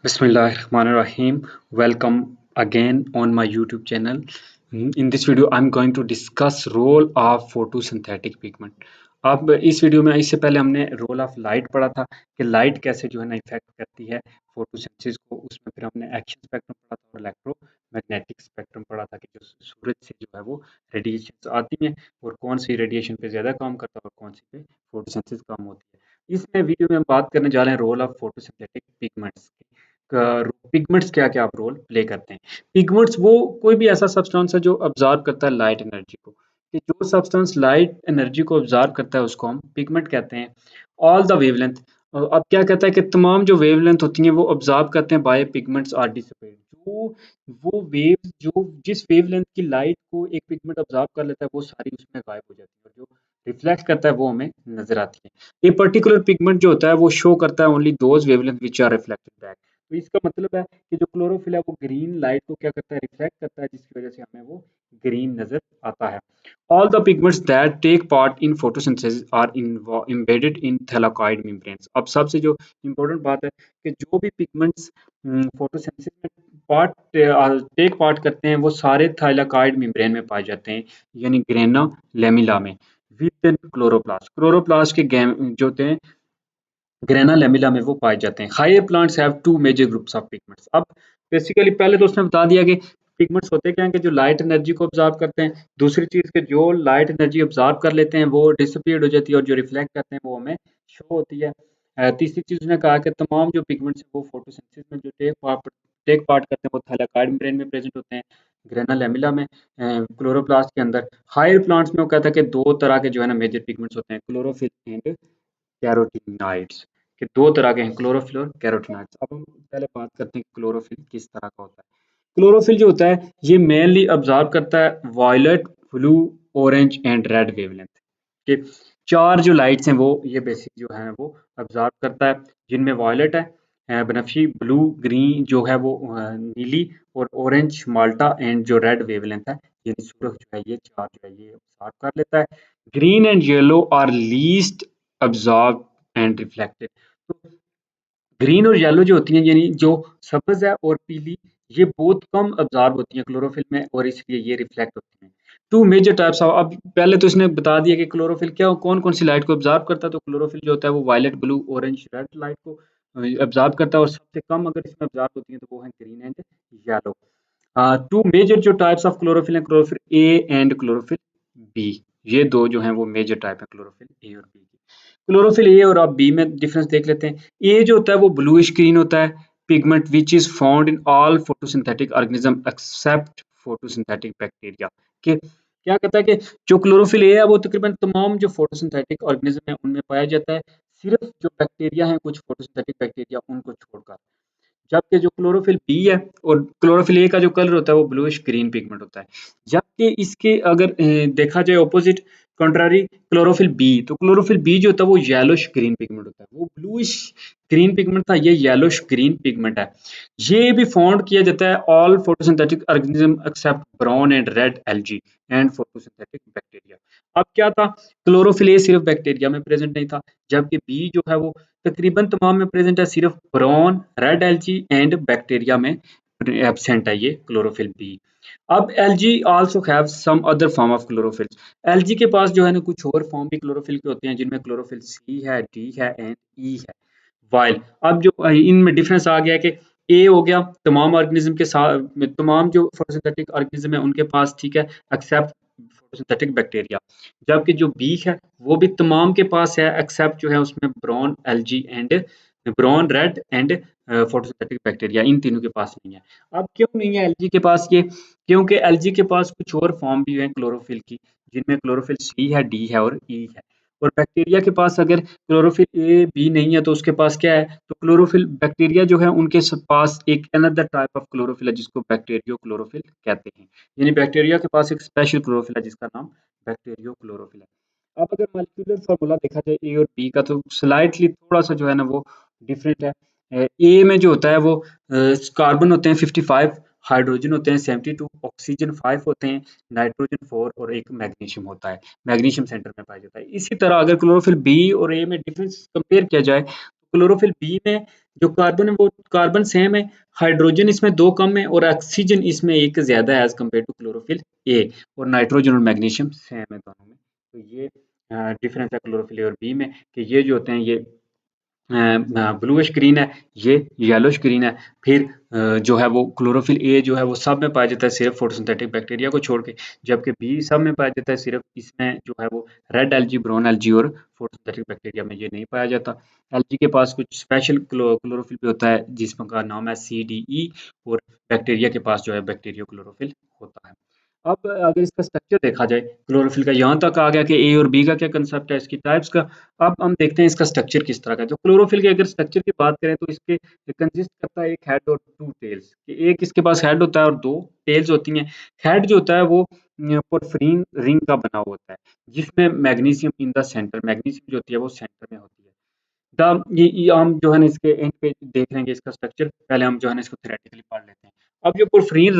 Bismillahirrahmanirrahim. Welcome again on my YouTube channel. In this video, I'm going to discuss role of photosynthetic pigment. अब इस video में इससे पहले हमने role of light पढ़ा था कि लाइट कैसे जो है ना इफेक्ट करती है फोटोसिंथेसिस को। उसमें फिर हमने एक्शन स्पेक्ट्रम पढ़ा था और इलेक्ट्रोमैग्नेटिक स्पेक्ट्रम पढ़ा था कि जो सूरज से जो है वो रेडिएशन आती हैं और कौन सी रेडिएशन पे ज़्यादा काम करता है और कौन सी पे फोटोसिंथेसिस कम होती है। इस वीडियो में हम बात करने जा रहे हैं role of photosynthetic pigments. Pigments क्या क्या रोल प्ले करते हैं। पिगमेंट्स वो कोई भी ऐसा सब्सटेंस है जो ऑब्जर्व करता है लाइट एनर्जी को, कि जो सब्सटेंस लाइट एनर्जी को ऑब्जर्व करता है उसको हम पिगमेंट कहते हैं। ऑल द वेवलेंथ, अब क्या कहता है कि तमाम जो वेवलेंथ होती हैं वो ऑब्जर्व करते हैं बाय पिगमेंट्स आर डिसिपेट। जो वो वेव जो जिस वेवलेंथ की लाइट को एक पिगमेंट ऑब्जर्व कर लेता है वो सारी उसमें गायब हो जाती है और जो रिफ्लेक्ट करता है वो हमें नजर आती है। ये पर्टिकुलर पिगमेंट जो होता है वो शो करता है only those wavelength which are reflected back. तो इसका मतलब है कि जो क्लोरोफिल है वो ग्रीन लाइट को क्या करता है, रिफ्लेक्ट करता है, जिसकी वजह से हमें वो ग्रीन नजर आता है। All the pigments that take part in photosynthesis are embedded in thylakoid membranes. अब सबसे जो इम्पोर्टेंट बात है कि जो भी पिगमेंट्स फोटोसिंथेसिस में पार्ट टेक पार्ट करते हैं वो सारे थाइलाकॉइड मेम्ब्रेन में पाए जाते हैं, यानी ग्रेना लेमिला में, विद इन क्लोरोप्लास्ट। क्लोरोप्लास्ट के गैम जो होते हैं ग्रेना लेमिला में वो पाए जाते हैं। Higher plants have two major groups of pigments. अब बेसिकली पहले तो उसने बता दिया कि पिगमेंट्स होते क्या हैं कि जो लाइट एनर्जी को ऑब्जर्व करते हैं। दूसरी चीज के जो लाइट एनर्जी ऑब्जर्व कर लेते हैं वो डिसअपीयर्ड हो जाती है और जो रिफ्लेक्ट करते हैं वो हमें शो होती है। तीसरी चीज उसने कहा कि तमाम जो पिगमेंट्स हैं वो फोटोसिंथेसिस में जो टेक पार्ट करते हैं वो थैलाकॉइड मेम्ब्रेन में प्रेजेंट होते हैं, ग्रेना लेमिला में, क्लोरोप्लास्ट के अंदर। हायर प्लांट्स में वो कहता है कि दो तरह के जो है ना मेजर पिगमेंट्स होते हैं, क्लोरोफिल एंड कैरोटीनॉइड्स, के दो तरह के हैं, क्लोरोफिल और कैरोटीनॉइड्स। अब हम पहले बात करते हैं क्लोरोफिल किस तरह का होता है। क्लोरोफिल जो होता है ये मेनली ऑब्जर्व करता है violet, blue, orange and red wavelength के चार जो लाइट्स हैं वो ये बेसिक जो है वो ऑब्जर्व करता है, जिनमें वायलेट है, बनफशी, ब्लू, ग्रीन जो है वो नीली, और ऑरेंज, माल्टा एंड जो रेड वेवलेंथ है यानी सूरज जो है ये चार जो है ये ऑब्जर्व कर लेता है। Green and yellow are least observe and reflected. तो ग्रीन और येलो जो होती हैं यानी जो सब्ज है और पीली, ये बहुत कम ऑब्जर्व होती हैं क्लोरोफिल में और इसलिए ये रिफ्लेक्ट होती हैं। टू मेजर टाइप्स ऑफ, अब पहले तो इसने बता दिया कि क्लोरोफिल क्या कौन कौन सी लाइट को ऑब्जर्व करता है। तो क्लोरोफिल जो होता है वो violet, blue, orange, red light को ऑब्जर्व करता है और सबसे कम अगर इसमें ऑब्जर्व होती है तो वो है green and yellow. Two major जो टाइप्स ऑफ क्लोरोफिल है, chlorophyll A and chlorophyll B. ये दो जो हैं वो मेजर टाइप है क्लोरोफिल ए और बी की। क्लोरोफिल ए और अब बी में डिफरेंस देख लेते हैं। ए जो होता है वो ब्लूइश ग्रीन होता है, pigment which is found in all photosynthetic organism except photosynthetic bacteria. के क्या कहता है कि जो क्लोरोफिल ए है वो तकरीबन तमाम जो फोटोसिंथेटिक ऑर्गेनिज्म है उनमें पाया जाता है, सिर्फ जो बैक्टीरिया हैं कुछ फोटोसिंथेटिक बैक्टीरिया उनको छोड़कर। जबकि जो क्लोरोफिल बी है और क्लोरोफिल ए का जो कलर होता है वो ब्लूइश ग्रीन पिगमेंट होता है। जबकि इसके अगर देखा जाए ऑपोजिट कंट्रारी क्लोरोफिल बी, तो क्लोरोफिल बी जो होता है वो येलोश ग्रीन पिगमेंट होता है। वो ब्लूइश ग्रीन पिगमेंट था, ये येलोश ग्रीन पिगमेंट है। ये भी फाउंड किया जाता है all photosynthetic organism except brown and red algae and photosynthetic bacteria. अब क्या था, क्लोरोफिल ए सिर्फ बैक्टीरिया में प्रेजेंट नहीं था, जबकि बी जो है वो तकरीबन तमाम में प्रेजेंट है, सिर्फ brown, red algae and bacteria में एब्सेंट है ये क्लोरोफिल बी। अब algae also have some other form of chlorophyll. Algae के पास जो है ना कुछ और फॉर्म भी क्लोरोफिल के होते हैं, जिनमें क्लोरोफिल सी है, डी है एंड ई है। वाइल अब जो इनमें डिफरेंस आ गया कि ए हो गया तमाम ऑर्गेनिज्म के साथ, तमाम जो फोटोसिंथेटिक ऑर्गेनिज्म है उनके पास, ठीक है, एक्सेप्ट फोटोसिंथेटिक बैक्टीरिया। जबकि जो बी है वो भी तमाम के पास है एक्सेप्ट जो है उसमें brown algae and brown, red and photosynthetic bacteria, इन तीनों के पास नहीं है। अब क्यों नहीं है एल्गी के पास ये, क्योंकि एल्गी के पास कुछ और फॉर्म भी है क्लोरोफिल की, जिनमें क्लोरोफिल सी है, डी है और ई है। और बैक्टीरिया के पास अगर क्लोरोफिल ए बी नहीं है तो उसके पास क्या है, तो क्लोरोफिल बैक्टीरिया जो है उनके पास एक अनदर टाइप ऑफ क्लोरोफिल है जिसको बैक्टीरियो क्लोरोफिल कहते हैं। यानी बैक्टीरिया के पास एक स्पेशल क्लोरोफिल है जिसका नाम बैक्टीरियो क्लोरोफिल है। अब अगर मॉलिक्यूलर फार्मूला देखा जाए ए और बी का तो स्लाइटली थोड़ा सा जो है ना वो डिफरेंट है। ए में जो होता है वो कार्बन होते हैं 55, हाइड्रोजन होते हैं 72, ऑक्सीजन 5 होते हैं, नाइट्रोजन 4 और एक मैग्नीशियम होता है, मैग्नीशियम सेंटर में पाया जाता है। इसी तरह अगर क्लोरोफिल बी और ए में डिफरेंस कंपेयर किया जाए, क्लोरोफिल बी में जो कार्बन है वो कार्बन सेम है, हाइड्रोजन इसमें 2 कम है और ऑक्सीजन इसमें 1 ज़्यादा है as compare to chlorophyll A, और नाइट्रोजन और मैग्नीशियम सेम है दोनों में। तो ये डिफरेंस है क्लोरोफिल ए और बी में, कि ये जो होते हैं ये ब्लूइश ग्रीन है, ये येलोइश ग्रीन है। फिर जो है वो क्लोरोफिल ए जो है वो सब में पाया जाता है सिर्फ फोटोसिंथेटिक बैक्टीरिया को छोड़ के, जबकि बी सब में पाया जाता है, सिर्फ इसमें जो है वो रेड एल्गी, ब्राउन एल्गी और फोटोसिंथेटिक बैक्टीरिया में ये नहीं पाया जाता। एल्गी के पास कुछ स्पेशल क्लोरोफिल भी होता है जिसमें का नाम है CDE, और बैक्टीरिया के पास जो है बैक्टीरियो क्लोरोफिल होता है। अब अगर इसका स्ट्रक्चर देखा जाए क्लोरोफिल का, यहाँ तक आ गया कि ए और बी का क्या कंसेप्ट है, इसकी टाइप्स का। अब हम देखते हैं इसका स्ट्रक्चर किस तरह का है। तो क्लोरोफिल के अगर स्ट्रक्चर की बात करें तो इसके कंसिस्ट करता है एक हेड और 2 टेल्स। एक इसके पास हेड होता है और 2 टेल्स होती हैं। हेड जो होता है वो पोरफिरीन रिंग का बना हुआ होता है, जिसमें magnesium in the centre, magnesium जो होती है वो सेंटर में होती है। ये हम जो है ना इसके एंड पे देख लेंगे इसका स्ट्रक्चर। पहले हम जो है ना इसको थ्योरेटिकली पढ़ लेते हैं। अब जो पोरफिरीन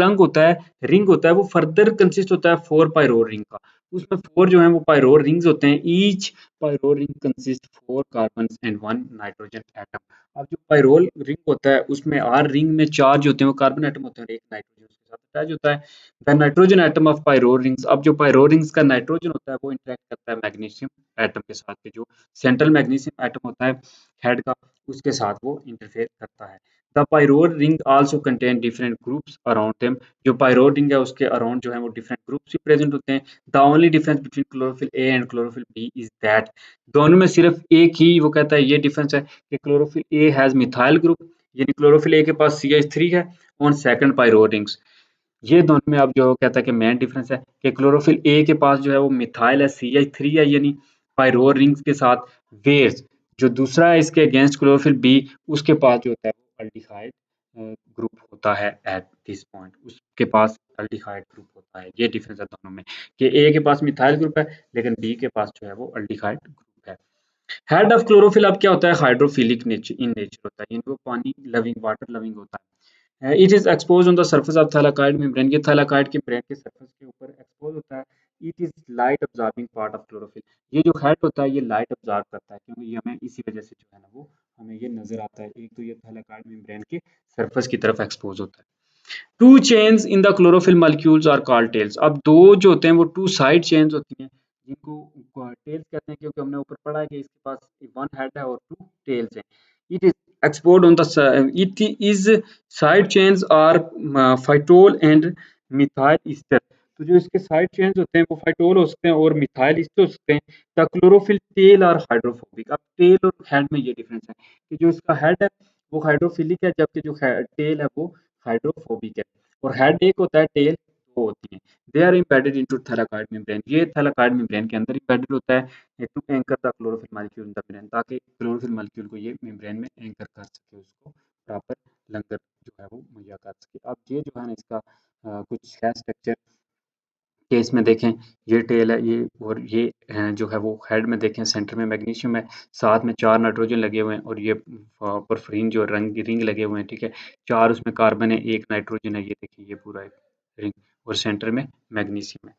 रिंग होता है वो फर्दर कंसिस्ट होता है 4 पाइरोर रिंग का। उसमें 4 जो है वो पाइरोर रिंग्स होते हैं। Each pyrrole ring consist 4 carbons and 1 nitrogen atom. अब जो पाइरोल रिंग होता है उसमें हर रिंग में 4 जो होते हैं वो कार्बन एटम होते हैं और 1 नाइट्रोजन उसके साथ अटैच होता है। The nitrogen atom of pyrrole rings, अब जो पाइरोर रिंग्स का नाइट्रोजन होता है वो इंटरेक्ट करता है मैग्नीशियम एटम के साथ, के जो सेंट्रल मैग्नीशियम एटम होता है हेड का, उसके साथ वो इंटरफेयर करता है। The pyrrole ring also contain different groups around them, जो पाइरोर रिंग है उसके अराउंड जो है वो डिफरेंट ग्रुप्स भी प्रेजेंट होते हैं। The only difference between chlorophyll A and chlorophyll B is that, दोनों में सिर्फ एक ही वो कहता है ये डिफरेंस है कि chlorophyll A has methyl group, यानी क्लोरोफिल ए के पास CH3 है ऑन सेकंड पाइरोर रिंग्स। ये दोनों में अब जो कहता है कि मेन डिफरेंस है कि क्लोरोफिल ए के पास जो है वो मिथाइल है, CH3 है, यानी पाइरोर रिंग्स के साथ। वेयर्स जो दूसरा है इसके अगेंस्ट क्लोरोफिल बी, उसके पास जो होता है वो अल्डिहाइड ग्रुप होता है एट दिस पॉइंट, उसके पास अल्डिहाइड ग्रुप होता है। ये डिफरेंस है दोनों में कि ए के पास मिथाइल ग्रुप है लेकिन बी के पास जो है वो अल्डिहाइड ग्रुप है। हेड ऑफ क्लोरोफिल अब क्या होता है, हाइड्रोफिलिक नेचर इन नेचर होता है, यानी वो पानी लविंग, वाटर लविंग होता है। It is expose on the surface of thylakoid membrane, ये थैलाकोइड के ब्रेन के सर्फेस के ऊपर एक्सपोज होता है। It is light absorbing part of chlorophyll, ये जो हेड होता है ये लाइट अब्सॉर्ब करता है, क्योंकि ये हमें इसी वजह से जो है ना वो हमें ये नजर आता है। एक तो ये थैलाकोइड मेम्ब्रेन के सर्फेस की तरफ एक्सपोज होता है। Two chains in the chlorophyll molecules are called tails, अब दो जो होते हैं वो टू साइड चेन्स होती हैं जिनको टेल्स कहते हैं, क्योंकि हमने ऊपर पढ़ा है कि इसके पास वन हेड है और टू टेल्स हैं। It is exposed on the it is side chains are phytol and methyl ester, तो जो इसके साइड चेन्स होते हैं वो फाइटोल हो सकते हैं और मिथाइल ईस्टर हो सकते हैं। The chlorophyll tail are hydrophobic, अब टेल और हेड में ये डिफरेंस है कि जो इसका हेड है वो हाइड्रोफिलिक है, जबकि जो टेल है वो हाइड्रोफोबिक है। और हेड एक होता है, टेल दो होती है। They are embedded into thylakoid membrane, ये थैलाकोइड मेम्ब्रेन के अंदर इम्बेडेड होता है to anchor the chlorophyll molecule in the membrane, ताकि क्लोरोफिल मॉलिक्यूल को ये मेम्ब्रेन में एंकर कर सके, उसको प्रॉपर लंगर जो है वो मुहैया कर सके। अब ये जो है ना इसका कुछ है स्ट्रक्चर के इसमें देखें, ये टेल है ये, और ये जो है वो हेड में देखें सेंटर में मैग्नीशियम है, साथ में 4 नाइट्रोजन लगे हुए हैं और ये परफरीन जो रंग रिंग लगे हुए हैं, ठीक है। 4 उसमें कार्बन है, 1 नाइट्रोजन है, ये देखिए ये पूरा एक रिंग, और सेंटर में मैग्नीशियम है।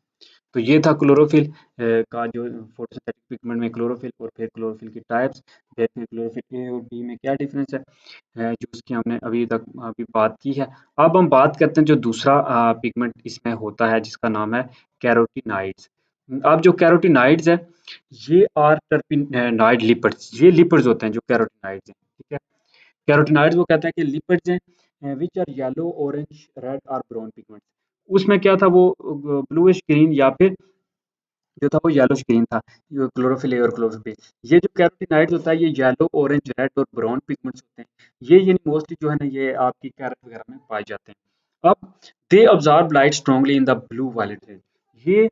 तो ये था क्लोरोफिल का जो फोटोसिंथेटिक पिगमेंट में क्लोरोफिल, और फिर क्लोरोफिल की टाइप्स देखते हैं क्लोरोफिल ए और बी में क्या डिफरेंस है जो उसकी हमने अभी बात की है। अब हम बात करते हैं जो दूसरा पिगमेंट इसमें होता है जिसका नाम है कैरोटीनाइड्स। अब जो कैरोटीनाइड्स है ये आर टर्पिनाइड लिपिड्स, ये लिपिड्स होते हैं जो कैरोटीनाइड्स हैं, ठीक है। कैरोटीनाइड्स वो कहता है कि लिपिड्स हैं which are yellow, orange, red और ब्राउन पिगमेंट्स। उसमें क्या था वो ब्लूइश ग्रीन या फिर जो था वो येलो ग्रीन था, ये क्लोरोफिल ए और क्लोरोफिल बी। ये जो कैरोटीनाइड्स होता है ये येलो, ऑरेंज, रेड और ब्राउन पिगमेंट्स होते हैं। ये यानी मोस्टली जो है ना ये आपकी कैरेट वगैरह में पाए जाते हैं। अब they observe light strongly in the blue violet range, ये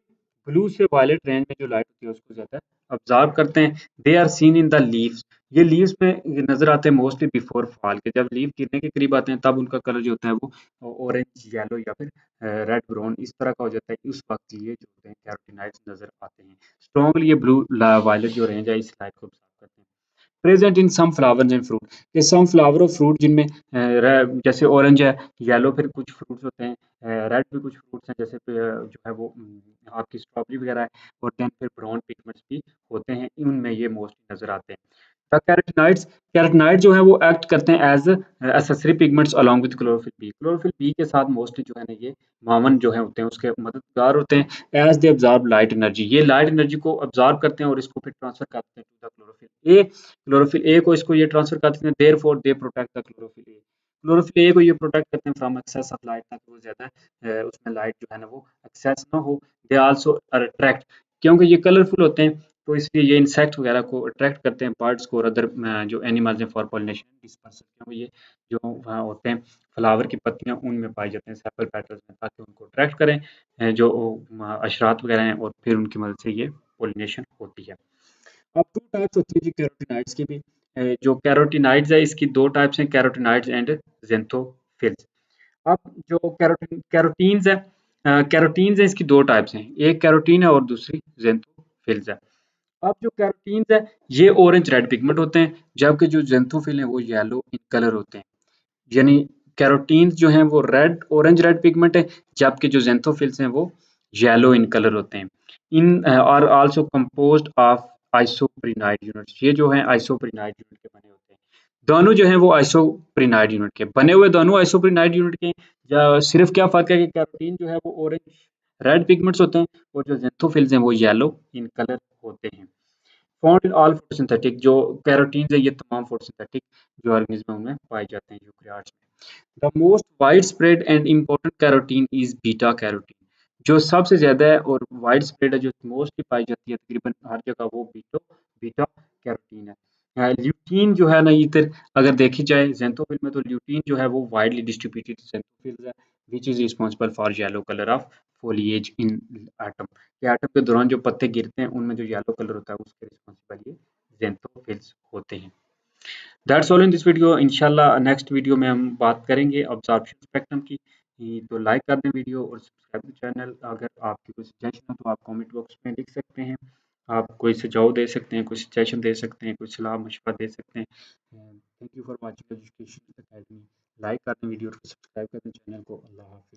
ब्लू से वायलेट रेंज में जो लाइट होती है उसको ज्यादा ऑब्जर्व करते हैं। They are seen in the leaves, ये लीव्स में नजर आते हैं मोस्टली बिफोर फॉल के, जब लीव गिरने के करीब आते हैं तब उनका कलर जो होता है वो ऑरेंज, येलो या फिर रेड ब्राउन इस तरह का हो जाता है। उस वक्त ये जो होते हैं कैरोटीनाइड्स नजर आते हैं। स्ट्रॉन्गली ये ब्लू वायलेट जो रेंज है इस लाइट को ऑब्जर्व करते हैं। Present in some flowers and fruit, ये सम फ्लावर और फ्रूट जिनमें जैसे ऑरेंज है, येलो फिर कुछ फ्रूट्स होते हैं, रेड भी कुछ फ्रूट्स हैं जैसे जो है वो आपकी स्ट्रॉबेरी वगैरह है, और देन फिर ब्राउन पिगमेंट्स भी होते हैं, इनमें ये मोस्टली नजर आते हैं। कैरोटीनॉइड्स कैरोटीनॉइड जो है वो एक्ट करते हैं as accessory pigments along with chlorophyll B. Chlorophyll B के साथ मोस्टली जो है ना ये मावन जो है होते हैं उसके मददगार होते हैं as they absorb light energy. ये लाइट एनर्जी को अब्जॉर्ब करते हैं और इसको फिर ट्रांसफर करते हैं to the chlorophyll a. Chlorophyll a को इसको ये ट्रांसफर करते हैं, therefore they protect the chlorophyll a. Chlorophyll a को ये प्रोटेक्ट करते हैं फ्रॉम एक्सेस ऑफ लाइट, ताकि वो ज्यादा उसमें लाइट जो है ना वो एक्सेस ना हो। दे आल्सो अट्रैक्ट, क्योंकि ये कलरफुल होते हैं तो इसलिए ये इंसेक्ट वगैरह को अट्रैक्ट करते हैं, बर्ड्स को और अदर जो एनिमल्स हैं फॉर पॉलिनेशन डिस्पर्सन, क्योंकि ये जो वहाँ होते हैं फ्लावर की पत्तियां उनमें पाई जाते हैं सेपल पेटल्स में, ताकि उनको अट्रैक्ट करें जो अशरात वगैरह हैं, और फिर उनकी मदद से ये पॉलिनेशन होती है। अब टू टाइप्स होती है जी कैरोटीनाइड्स की भी। जो कैरोटीनाइड्स है इसकी दो टाइप्स हैं, कैरोटीनाइड्स एंड ज़ेंथोफिल्स। अब जो कैरोटीन्स है, कैरोटीन्स है इसकी दो टाइप्स हैं, एक कैरोटीन है और दूसरी ज़ेंथोफिल्स है। अब जो कैरोटीन्स है ये ऑरेंज रेड पिगमेंट होते हैं, जबकि जो ज़ेंथोफिल है वो येलो इन कलर होते हैं। यानी कैरोटीन्स जो हैं वो रेड ऑरेंज रेड पिगमेंट है, जबकि जो ज़ेंथोफिल्स हैं वो येलो इन कलर होते हैं। इन are also composed of isoprenoid units. ये जो है आइसोप्रिनाइड यूनिट के बने होते हैं। दोनों जो हैं वो आइसोप्रिनाइड यूनिट के बने हुए, दोनों आइसोप्रिनाइड यूनिट के। सिर्फ क्या फ़र्क है कि कैरोटीन जो है वो ऑरेंज रेड पिगमेंट्स होते हैं और जो ज़ेंथोफिल्स हैं वो येलो इन कलर होते हैं। फाउंड इन ऑल फोटोसिंथेटिक, जो कैरोटीन्स है ये तमाम फोटोसिंथेटिक जो ऑर्गेनिज्म उनमें पाए जाते हैं यूकेरियोट्स में। The most wide spread and important carotene is beta carotene. जो सबसे ज्यादा है और वाइड स्प्रेड है, जो मोस्टली पाई जाती है तकरीबन हर जगह, वो बीटा कैरोटीन है। ल्यूटीन जो है ना, इधर अगर देखी जाए ज़ेंथोफिल में, तो ल्यूटीन जो है वो वाइडली डिस्ट्रीब्यूटेड ज़ेंथोफिल है, which is responsible for yellow colour of foliage in atom। कि एटम के दौरान जो पत्ते गिरते हैं उनमें जो येलो कलर होता है उसके रिस्पॉन्सिबल ये ज़ेंथोफिल्स होते हैं। That's all in this video. इंशाल्लाह नेक्स्ट वीडियो में हम बात करेंगे अब्जॉर्प्शन स्पेक्ट्रम की। तो लाइक कर दें वीडियो और सब्सक्राइब द चैनल। अगर आपकी कोई सजेशन हो तो आप कमेंट बॉक्स में लिख सकते हैं। आप कोई सुझाव दे सकते हैं, कोई सजेशन दे सकते हैं, कोई सलाह मशवरा दे सकते हैं। Thank you for watching education academy. Like कर दें वीडियो और सब्सक्राइब कर दें चैनल को। अल्लाह हाफिज़।